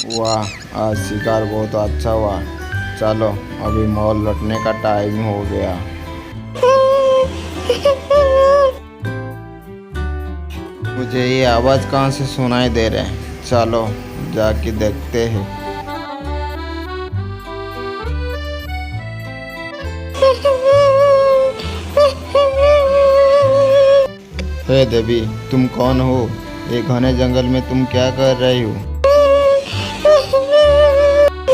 वाह, आज शिकार बहुत अच्छा हुआ। चलो अभी मॉल लौटने का टाइम हो गया। मुझे ये आवाज़ कहाँ से सुनाई दे रहे हैं? चलो जाके देखते हैं। हे देवी, तुम कौन हो? ये घने जंगल में तुम क्या कर रही हो?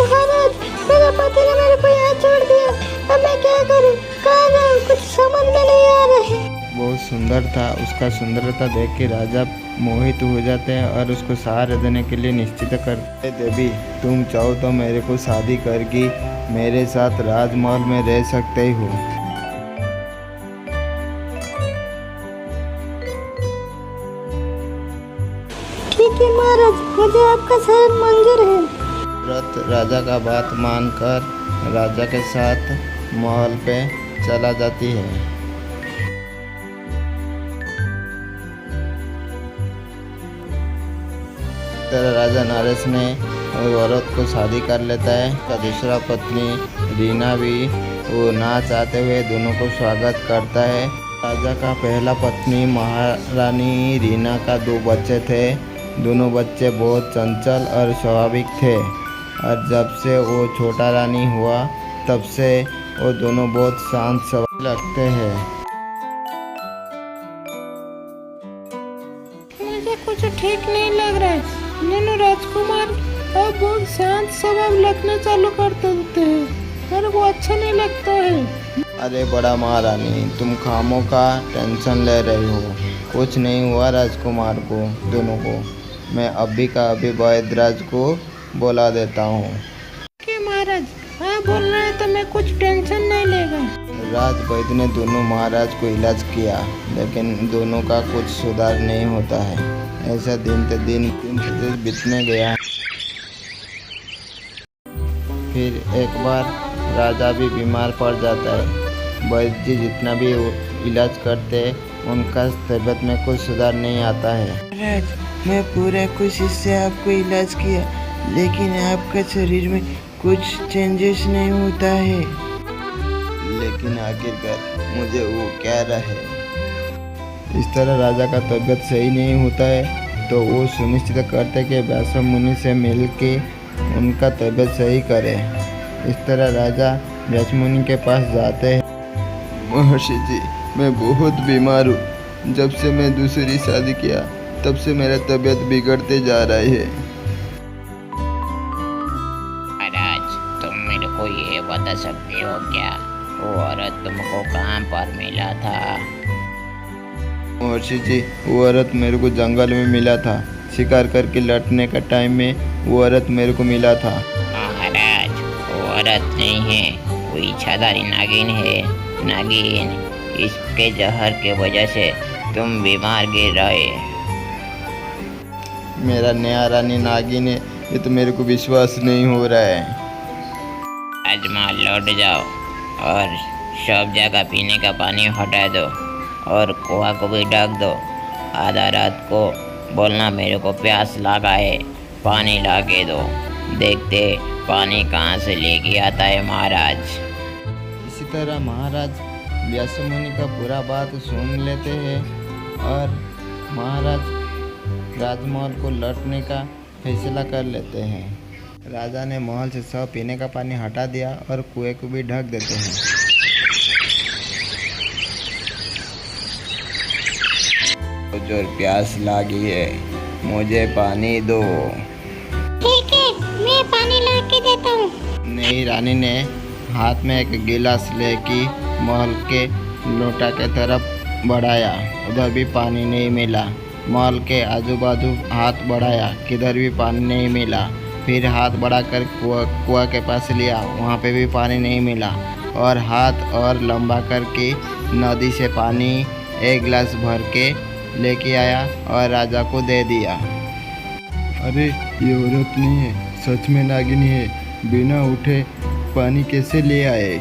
महाराज, मेरे पति ने मेरे को यहाँ छोड़ दिया। अब मैं क्या करूँ? कहाँ जाऊँ? कुछ समझ में नहीं आ रहा है। बहुत सुंदर था। उसका सुंदरता देख के राजा मोहित हो जाते हैं और उसको सहारा देने के लिए निश्चित करते। देवी, तुम चाहो तो मेरे को शादी करके मेरे साथ राजमहल में रह सकते हो। ठीक है महाराज, मुझे आपका शरण मंजूर है। तुरंत राजा का बात मानकर राजा के साथ महल पे चला जाती है। तरह राजा नरेश ने औरत को शादी कर लेता है। का दूसरा पत्नी रीना भी वो ना चाहते हुए दोनों को स्वागत करता है। राजा का पहला पत्नी महारानी रीना का 2 बच्चे थे। दोनों बच्चे बहुत चंचल और स्वाभाविक थे और जब से वो छोटा रानी हुआ तब से वो दोनों बहुत शांत स्वभाव लगते हैं। मुझे कुछ ठीक नहीं लग रहा है। दोनों राजकुमार अब बहुत शांत स्वभाव लगना चालू कर देते हैं। मेरे को अच्छा नहीं लगता है। अरे बड़ा महारानी, तुम खामों का टेंशन ले रही हो। कुछ नहीं हुआ राजकुमार को दोनों को। मैं अभी का अभी वैद्यराज को बुला देता हूँ। कि महाराज, हाँ बोल रहे हैं तो मैं कुछ टेंशन नहीं लेगा। राज वैद्य ने दोनों महाराज को इलाज किया लेकिन दोनों का कुछ सुधार नहीं होता है। ऐसा दिन बीतने गया। फिर एक बार राजा भी बीमार पड़ जाता है। वैद्य जी जितना भी इलाज करते उनका तबीयत में कुछ सुधार नहीं आता है। महाराज, मैं पूरा कोशिश से आपको इलाज किया लेकिन आपका शरीर में कुछ चेंजेस नहीं होता है। लेकिन आखिरकार मुझे वो क्या रहे। इस तरह राजा का तबीयत सही नहीं होता है तो वो सुनिश्चित करते कि व्यास मुनि से मिल के उनका तबीयत सही करे। इस तरह राजा व्यास मुनि के पास जाते हैं। महर्षि जी, मैं बहुत बीमार हूँ। जब से मैं दूसरी शादी किया तब से मेरा तबीयत बिगड़ते जा रही है। महाराज, तुम मेरे को ये बता सकते हो क्या वो औरत तुमको कहाँ पर मिला था? महर्षि जी, वो औरत मेरे को जंगल में मिला था। शिकार करके लौटने का टाइम में वो औरत मेरे को मिला था। महाराज, वो औरत नहीं है, वो इच्छाधारी नागिन है। नागिन, इसके जहर के वजह से तुम बीमार गिर रहे। मेरा नया रानी नागिन है, ये तो मेरे को विश्वास नहीं हो रहा है। राजमहल लौट जाओ और सब जगह पीने का पानी हटा दो और कुआं को भी ढक दो। आधा रात को बोलना मेरे को प्यास लगा है, पानी ला के दो। देखते पानी कहाँ से लेके आता है महाराज। इसी तरह महाराज व्यास मुनि का पूरा बात सुन लेते हैं और महाराज राजमहल को लौटने का फैसला कर लेते हैं। राजा ने महल से सब पीने का पानी हटा दिया और कुएं को भी ढक देते हैं। जोर प्यास लगी है, मुझे पानी दो। ठीक है, मैं पानी ला के देता हूँ। नई रानी ने हाथ में एक गिलास लेके महल के लोटा के तरफ बढ़ाया। उधर भी पानी नहीं मिला। महल के आजू बाजू हाथ बढ़ाया, किधर भी पानी नहीं मिला। फिर हाथ बढ़ाकर कुआं के पास लिया, वहाँ पे भी पानी नहीं मिला। और हाथ और लंबा करके नदी से पानी एक गिलास भर के लेके आया और राजा को दे दिया। अरे ये औरत नहीं है, सच में नागिनी है। बिना उठे पानी कैसे ले आए?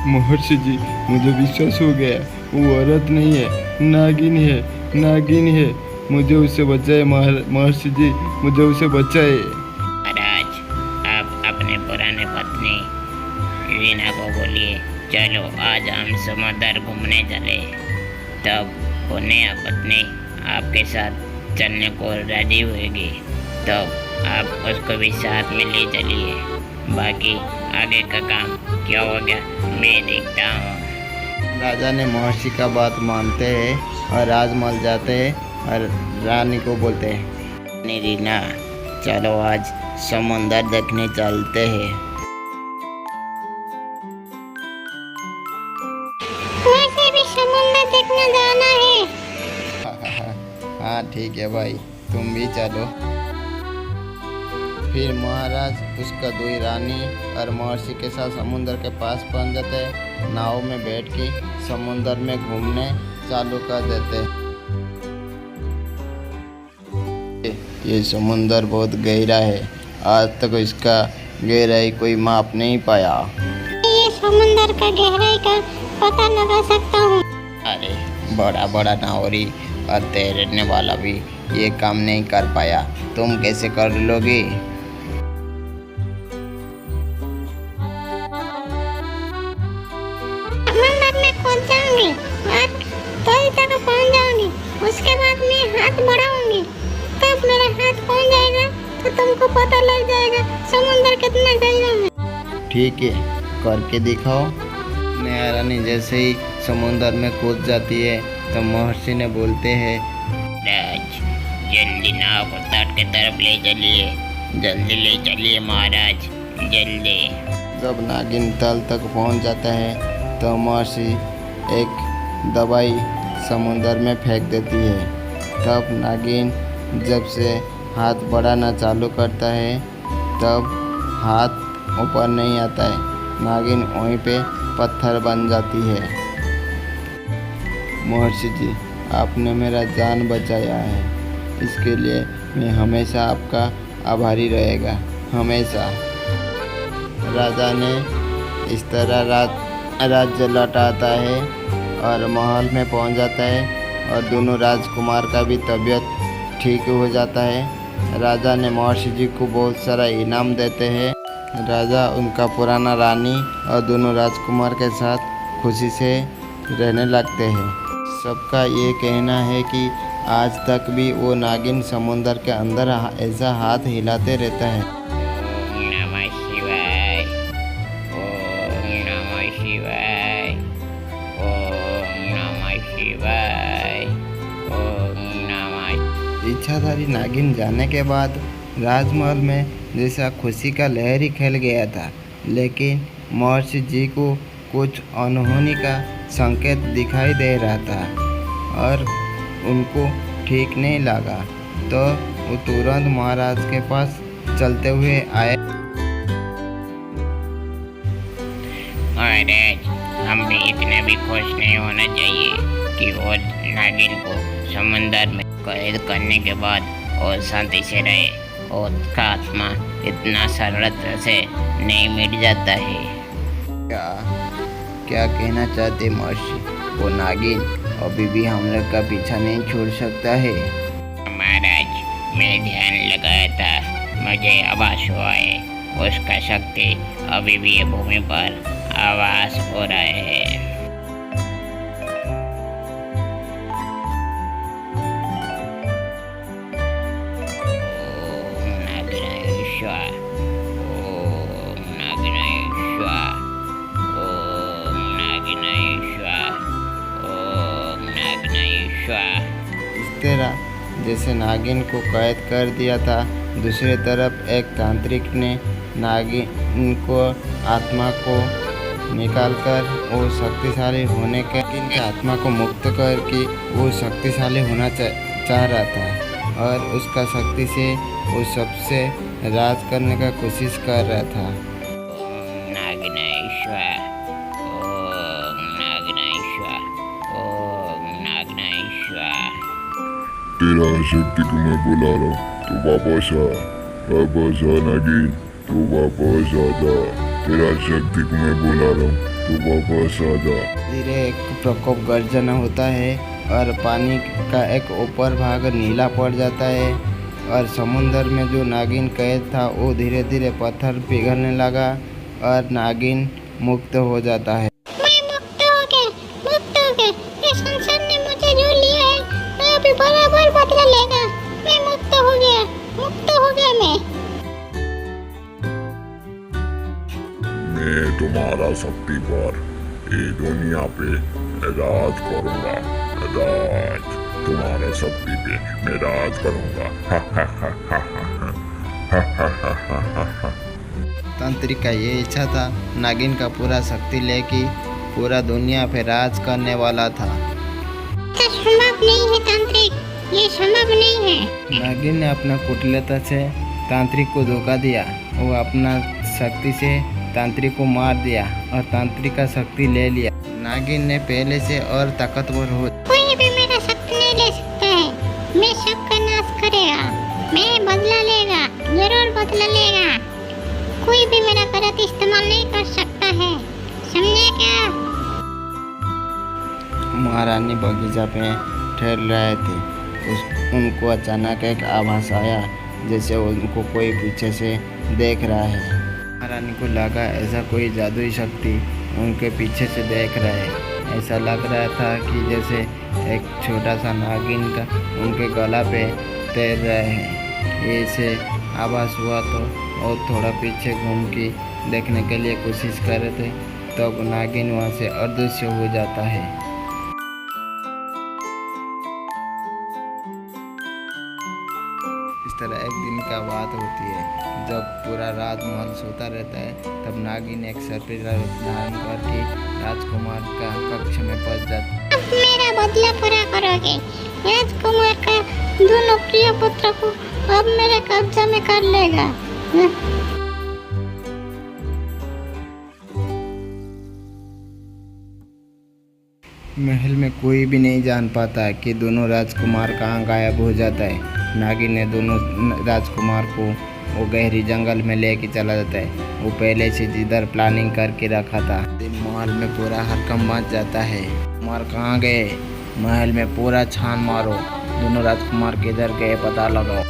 महर्षि जी, मुझे विश्वास हो गया, वो औरत नहीं है, नागिन है, नागिन है। मुझे उससे बचाए महर्षि जी, मुझे उसे बचाए। महाराज, आप अपने पुराने पत्नी वीणा को बोलिए, चलो आज हम समुद्र घूमने चले। तब वो नया पत्नी आपके साथ चलने को राजी होगी। तब आप उसको भी साथ में ले चलिए। बाकी आगे का काम क्या होगा मैं देखता हूँ। राजा ने महर्षि का बात मानते हैं और राजमहल जाते हैं और रानी को बोलते हैं, रीना, चलो आज समुंदर देखने चलते हैं। मुझे भी समुंदर देखने जाना है। हाँ ठीक है भाई, तुम भी चलो। फिर महाराज उसका दुई रानी और महर्षि के साथ समुद्र के पास पहुंच जाते हैं। नाव में बैठ के समुद्र में घूमने चालू कर देते हैं। ये समुद्र बहुत गहरा है, आज तक इसका गहराई कोई माप नहीं पाया। ये समुंदर का गहराई का पता लगा सकता हूँ। अरे बड़ा बड़ा नावरी और तैरने वाला भी ये काम नहीं कर पाया, तुम कैसे कर लोगे? समुंदर में कूद जाऊंगी और थोड़ी तक पहुँच जाऊंगी। उसके बाद मैं हाथ बढ़ाऊंगी। तब मेरा हाथ पहुँच जाएगा तो तुमको पता लग जाएगा समुंदर कितना गहरा है। ठीक है, करके दिखाओ। नया रानी जैसे ही समुद्र में कूद जाती है तो महर्षि ने बोलते हैं, महाराज, जल्दी नाव को तट के तरफ ले चलिए, जल्दी ले चलिए महाराज, जल्दी। जब नागिन तल तक पहुंच जाता है तो महर्षि एक दवाई समुद्र में फेंक देती है। तब नागिन जब से हाथ बढ़ाना चालू करता है तब हाथ ऊपर नहीं आता है, नागिन वहीं पे पत्थर बन जाती है। महर्षि जी, आपने मेरा जान बचाया है, इसके लिए मैं हमेशा आपका आभारी रहेगा, हमेशा। राजा ने इस तरह राज्य लौटाता है और महल में पहुंच जाता है और दोनों राजकुमार का भी तबीयत ठीक हो जाता है। राजा ने महर्षि जी को बहुत सारा इनाम देते हैं। राजा उनका पुराना रानी और दोनों राजकुमार के साथ खुशी से रहने लगते हैं। सबका ये कहना है कि आज तक भी वो नागिन समुंदर के अंदर ऐसा हाथ हिलाते रहता है। ओम नमः शिवाय, ओम नमः शिवाय, ओम नमः शिवाय, ओम नमः। इच्छाधारी नागिन जाने के बाद राजमहल में जैसा खुशी का लहर ही खेल गया था, लेकिन महर्षि जी को कुछ अनहोनी का संकेत दिखाई दे रहा था और उनको ठीक नहीं लगा, तो वो तुरंत महाराज के पास चलते हुए आए। महाराज, हम भी इतना भी खुश नहीं होना चाहिए कि वो नागिन को समुंदर में कैद करने के बाद और शांति से रहे और उसका आत्मा इतना सरलता से नहीं मिट जाता है। क्या कहना चाहते महर्षि? वो नागिन अभी भी हम लोग का पीछा नहीं छोड़ सकता है। महाराज, मैं ध्यान लगाया था, मुझे आभास हुआ है उसका शक्ति अभी भी ये भूमि पर आवास हो रहा है। ओम नागिनेश्वर, ओम नागिनेश्वर, ओम नागिनेश्वर, ओम नागिनेश्वर। इस तरह जैसे नागिन को कैद कर दिया था, दूसरी तरफ एक तांत्रिक ने नागिन को आत्मा को निकालकर वो शक्तिशाली होने के इनके आत्मा को मुक्त करके वो शक्तिशाली होना चाह रहा था और उसका शक्ति से वो सबसे राज करने का कोशिश कर रहा था। ओम नागिनेश्वर, ओम नागिनेश्वर, ओम नागिनेश्वर। तेरा शक्ति को मैं बुला रहा हूँ, तो वापस आ, वापस आ नागिन, तो वापस आ जा। तेरा शक्ति को मैं बुला रहा हूँ, तो वापस आ जा। धीरे एक प्रकोप गर्जना होता है और पानी का एक ऊपर भाग नीला पड़ जाता है और समुंदर में जो नागिन कैद था वो धीरे धीरे पत्थर पिघलने लगा और नागिन मुक्त हो जाता है। मैं मुक्त हो गया। ये संसार ने मुझे जो लिया है मैं अभी बराबर बदला लेगा। मैं मुक्त हो गया मैं तुम्हारा शक्ति पर ये दुनिया पे राज करूंगा। राज तुम्हारा शक्ति पे मैं राज करूंगा। तांत्रिक का ये इच्छा था नागिन का पूरा शक्ति लेके पूरा दुनिया पे राज करने वाला था। ये संभव नहीं है तांत्रिक, ये संभव नहीं है। नागिन ने अपना कुटिलता से तांत्रिक को धोखा दिया। वो अपना शक्ति से तांत्रिक को मार दिया और तांत्रिक का शक्ति ले लिया। नागिन ने पहले से और ताकतवर हो। कोई भी मेरा शक्ति नहीं ले सकता है। मैं सबका नाश करेगा। मैं बदला लेगा, जरूर बदला लेगा। कोई भी मेरा गलत इस्तेमाल नहीं कर सकता है, समझे क्या? महारानी बगीचा पे ठहर रहे थे। उनको अचानक एक आभास आया जैसे उनको कोई पीछे से देख रहा है। महारानी को लगा ऐसा कोई जादुई शक्ति उनके पीछे से देख रहा है। ऐसा लग रहा था कि जैसे एक छोटा सा नागिन का उनके गला पे तैर रहे हैं। ऐसे आभास हुआ तो और थोड़ा पीछे घूम के देखने के लिए कोशिश कर रहे थे, तब नागिन वहाँ से अदृश्य हो जाता है। इस तरह एक दिन का बात होती है जब पूरा राजमहल सोता रहता है, तब नागिन एक सर्पिल रूप धारण करके राजकुमार का कक्ष में पहुंच जाता है। अब मेरा बदला पूरा करोगे। राजकुमार का दोनों प्रिय पुत्र को अब मेरे कब्जा में कर लेगा। महल में कोई भी नहीं जान पाता कि दोनों राजकुमार कहाँ गायब हो जाता है। नागिन ने दोनों राजकुमार को वो गहरी जंगल में लेके चला जाता है। वो पहले से जिधर प्लानिंग करके रखा था। महल में पूरा हड़कंप मच जाता है। कुमार कहाँ गए? महल में पूरा छान मारो, दोनों राजकुमार किधर गए पता लगाओ।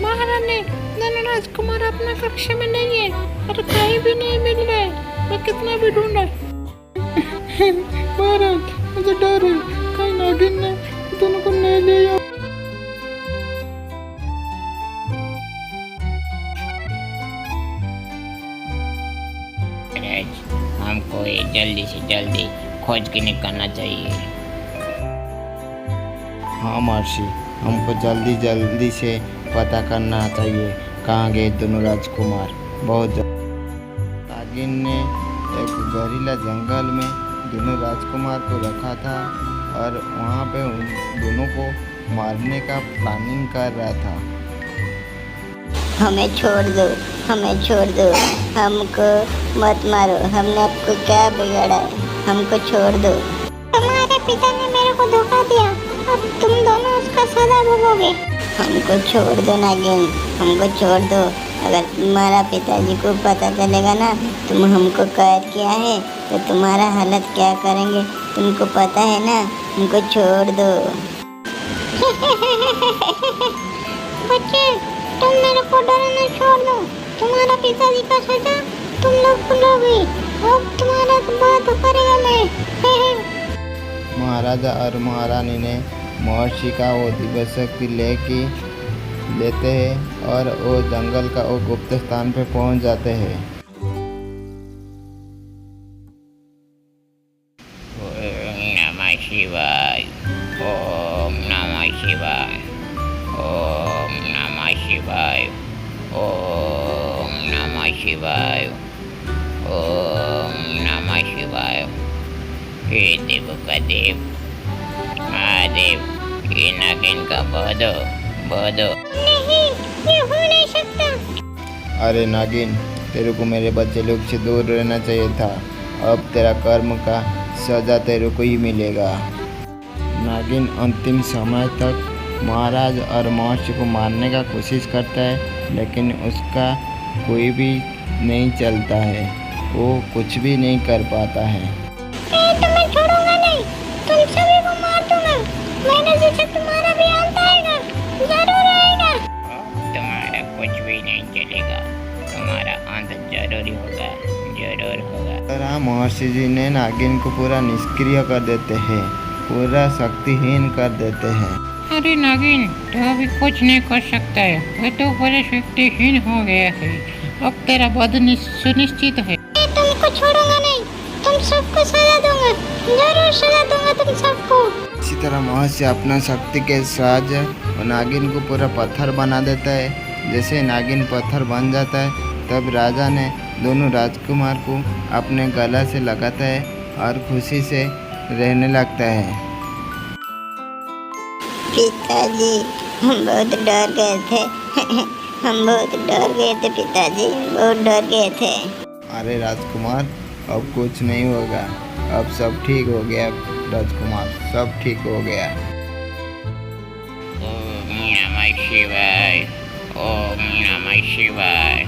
महारानी, दोनों राजकुमार अपना कक्ष में नहीं है और कहीं भी नहीं मिल रहे। मैं कितना भी ढूंढा। महाराज, मुझे डर है कहीं नागिन ने दोनों को ले लिया। हमको ये जल्दी से जल्दी खोज के निकलना चाहिए। हाँ महर्षि, हमको जल्दी जल्दी से पता करना चाहिए कहाँ गए दोनों राजकुमार। बहुत नागिन ने एक जहरीला जंगल में दोनों राजकुमार को रखा था और वहाँ पे उन दोनों को मारने का प्लानिंग कर रहा था। हमें छोड़ दो, हमको मत मारो। हमने आपको क्या बिगाड़ा है? हमको छोड़ दो। तुम्हारे पिता ने मेरे को धोखा दिया, अब तुम दोनों उसका सजा भोगोगे। हमको छोड़ दो नागिन, हमको छोड़ दो। अगर तुम्हारा पिताजी को पता चलेगा ना तुम हमको कैद किया है तो तुम्हारा हालत क्या करेंगे तुमको पता है ना। हमको छोड़ दो। बच्चे, तुम मेरे को डराना छोड़ दो। तुम्हारा पिताजी का सजा तुम लोग भूलोगे। अब तुम्हारा बात करेगा मैं। महाराजा और महारानी ने महर्षि का वो दिव्य शक्ति लेते हैं और वो जंगल का वो गुप्त स्थान पे पहुंच जाते हैं। ओम नमः शिवाय, ओम नमः शिवाय, ओम नमः शिवाय, ओम नमः शिवाय, ओम नमः शिवाय। हे देव का देव महादेव, ये नागिन का बधो। नहीं, ये हो नहीं सकता। अरे नागिन, तेरे को मेरे बच्चे लोग से दूर रहना चाहिए था। अब तेरा कर्म का सजा तेरे को ही मिलेगा। नागिन अंतिम समय तक महाराज और महर्षि को मारने का कोशिश करता है, लेकिन उसका कोई भी नहीं चलता है। वो कुछ भी नहीं कर पाता है। तो मैं छोड़ूंगा नहीं, तुम सभी को मार दूंगा। मेरे जैसे तुम्हारा भी अंत आएगा, जरूर आएगा। तुम्हारा कुछ भी नहीं चलेगा, तुम्हारा अंत जरूरी होगा, जरूर होगा। तरह महर्षि जी ने नागिन को पूरा निष्क्रिय कर देते हैं, पूरा शक्तिहीन कर देते हैं। अरे नागिन, तो अभी कुछ नहीं कर सकता है, वो तो पूरे शक्तिहीन हो गया है। अब तेरा वध सुनिश्चित है। मैं तुमको छोड़ूंगा नहीं, तुम सबको सजा दूंगा, जरूर सजा दूंगा तुम सबको। इसी तरह महर्षि अपना शक्ति के साथ नागिन को पूरा पत्थर बना देता है। जैसे नागिन पत्थर बन जाता है, तब राजा ने दोनों राजकुमार को अपने गला से लगाता है और खुशी से रहने लगता है। पिताजी, हम बहुत डर गए थे। हम बहुत डर गए थे पिताजी, बहुत डर गए थे। अरे राजकुमार, अब कुछ नहीं होगा, अब सब ठीक हो गया राजकुमार, सब ठीक हो गया। ओम नमः शिवाय, ओम नमः शिवाय,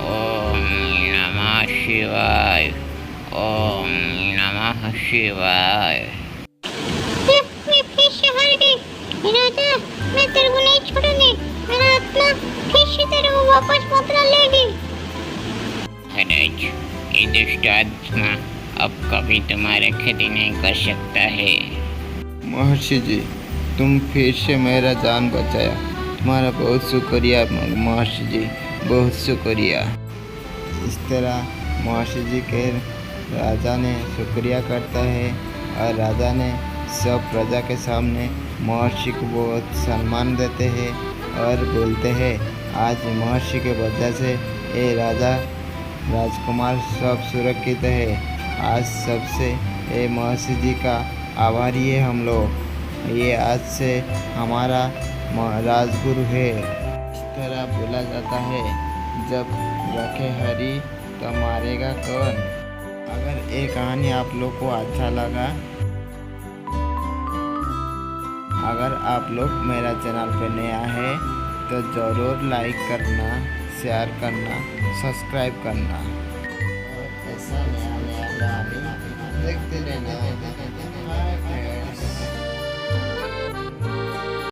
ओम नमः शिवाय, ओम नमः शिवाय। मैं फिर से हार गई। राजा, मैं तेरे को नहीं छोड़ूंगी, मेरा आत्मा फिर से तेरे को वापस बदला लेगी। महाराज, ये दुष्ट आत्मा अब कभी तुम्हारी खेती नहीं कर सकता है। महर्षि जी, तुम फिर से मेरा जान बचाया, तुम्हारा बहुत शुक्रिया महर्षि जी, बहुत शुक्रिया। इस तरह महर्षि जी के राजा ने शुक्रिया करता है और राजा ने सब प्रजा के सामने महर्षि को बहुत सम्मान देते हैं और बोलते हैं, आज महर्षि के वजह से ये राजा राजकुमार सब सुरक्षित है। आज सबसे ये महर्षि जी का आभारी है हम लोग, ये आज से हमारा राजगुरु है। इस तरह बोला जाता है, जब रखे हरि तो मारेगा कौन। अगर ये कहानी आप लोग को अच्छा लगा, अगर आप लोग मेरा चैनल पे नया है तो ज़रूर लाइक करना, शेयर करना, सब्सक्राइब करना और ऐसा नया नया कहानी देखते रहना।